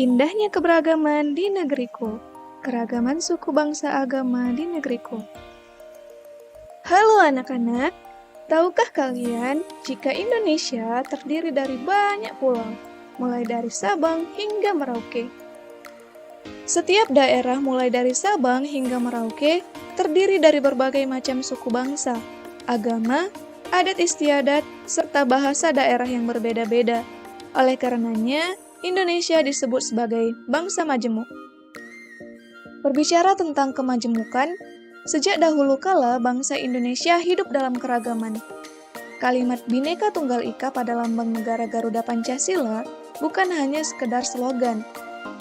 Indahnya keberagaman di negeriku, keragaman suku bangsa agama di negeriku. Halo anak-anak, tahukah kalian jika Indonesia terdiri dari banyak pulau, mulai dari Sabang hingga Merauke? Setiap daerah mulai dari Sabang hingga Merauke terdiri dari berbagai macam suku bangsa, agama, adat istiadat, serta bahasa daerah yang berbeda-beda. Oleh karenanya, Indonesia disebut sebagai bangsa majemuk. Berbicara tentang kemajemukan, sejak dahulu kala bangsa Indonesia hidup dalam keragaman. Kalimat Bhinneka Tunggal Ika pada lambang negara Garuda Pancasila bukan hanya sekedar slogan.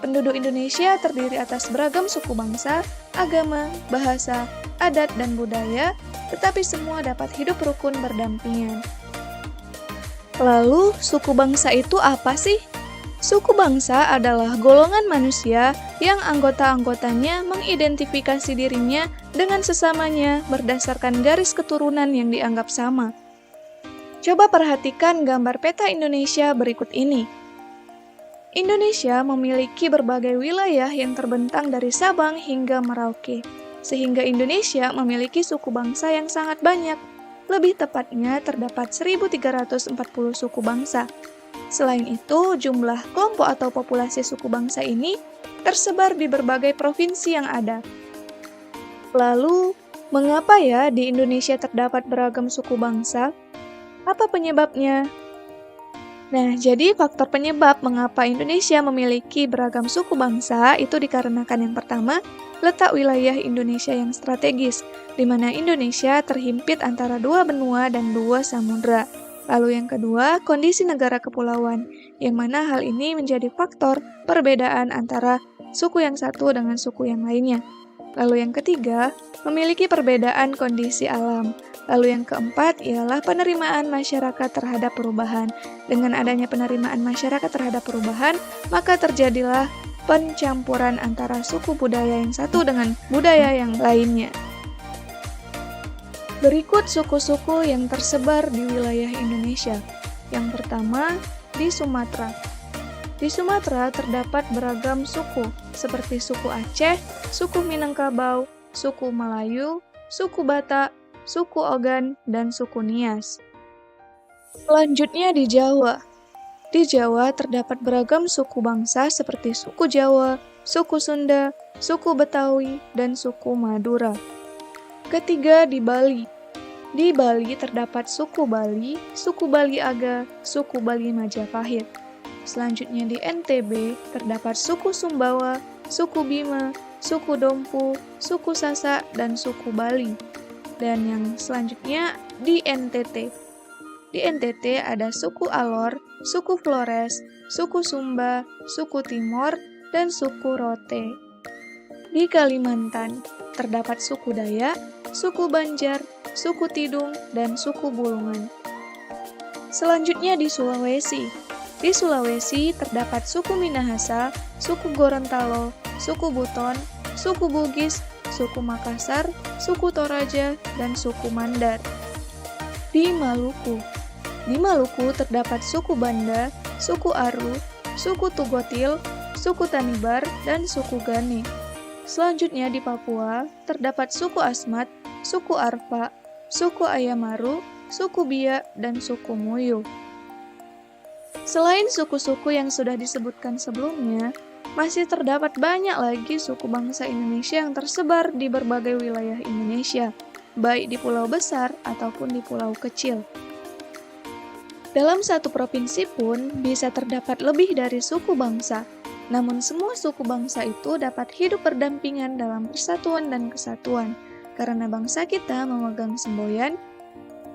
Penduduk Indonesia terdiri atas beragam suku bangsa, agama, bahasa, adat, dan budaya, tetapi semua dapat hidup rukun berdampingan. Lalu, suku bangsa itu apa sih? Suku bangsa adalah golongan manusia yang anggota-anggotanya mengidentifikasi dirinya dengan sesamanya berdasarkan garis keturunan yang dianggap sama. Coba perhatikan gambar peta Indonesia berikut ini. Indonesia memiliki berbagai wilayah yang terbentang dari Sabang hingga Merauke, sehingga Indonesia memiliki suku bangsa yang sangat banyak. Lebih tepatnya, terdapat 1.340 suku bangsa. Selain itu, jumlah kelompok atau populasi suku bangsa ini tersebar di berbagai provinsi yang ada. Lalu, mengapa ya di Indonesia terdapat beragam suku bangsa? Apa penyebabnya? Nah, jadi faktor penyebab mengapa Indonesia memiliki beragam suku bangsa itu dikarenakan yang pertama, letak wilayah Indonesia yang strategis, di mana Indonesia terhimpit antara dua benua dan dua samudra. Lalu yang kedua, kondisi negara kepulauan, yang mana hal ini menjadi faktor perbedaan antara suku yang satu dengan suku yang lainnya. Lalu yang ketiga, memiliki perbedaan kondisi alam. Lalu yang keempat ialah penerimaan masyarakat terhadap perubahan. Dengan adanya penerimaan masyarakat terhadap perubahan, maka terjadilah pencampuran antara suku budaya yang satu dengan budaya yang lainnya. Berikut suku-suku yang tersebar di wilayah Indonesia. Yang pertama, di Sumatera. Di Sumatera terdapat beragam suku, seperti suku Aceh, suku Minangkabau, suku Melayu, suku Batak, suku Ogan, dan suku Nias. Selanjutnya di Jawa. Di Jawa terdapat beragam suku bangsa seperti suku Jawa, suku Sunda, suku Betawi, dan suku Madura. Ketiga di Bali. Di Bali terdapat suku Bali, suku Bali Aga, suku Bali Majapahit. Selanjutnya di NTB terdapat suku Sumbawa, suku Bima, suku Dompu, suku Sasak, dan suku Bali. Dan yang selanjutnya di NTT. Di NTT ada suku Alor, suku Flores, suku Sumba, suku Timor, dan suku Rote. Di Kalimantan terdapat suku Dayak, suku Banjar, suku Tidung, dan suku Bulungan. Selanjutnya di Sulawesi. Di Sulawesi terdapat suku Minahasa, suku Gorontalo, suku Buton, suku Bugis, suku Makassar, suku Toraja, dan suku Mandar. Di Maluku. Di Maluku terdapat suku Banda, suku Aru, suku Tugotil, suku Tanibar, dan suku Gane. Selanjutnya di Papua terdapat suku Asmat, suku Arfa, suku Ayamaru, suku Biak, dan suku Muyu. Selain suku-suku yang sudah disebutkan sebelumnya, masih terdapat banyak lagi suku bangsa Indonesia yang tersebar di berbagai wilayah Indonesia, baik di pulau besar ataupun di pulau kecil. Dalam satu provinsi pun bisa terdapat lebih dari suku bangsa, namun semua suku bangsa itu dapat hidup berdampingan dalam persatuan dan kesatuan, karena bangsa kita memegang semboyan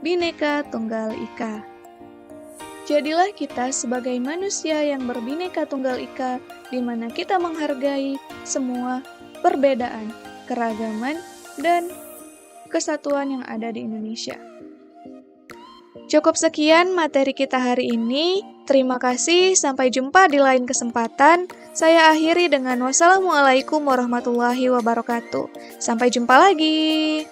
Bhinneka Tunggal Ika. Jadilah kita sebagai manusia yang berbhinneka tunggal ika, di mana kita menghargai semua perbedaan, keragaman, dan kesatuan yang ada di Indonesia. Cukup sekian materi kita hari ini. Terima kasih, sampai jumpa di lain kesempatan. Saya akhiri dengan wassalamualaikum warahmatullahi wabarakatuh. Sampai jumpa lagi.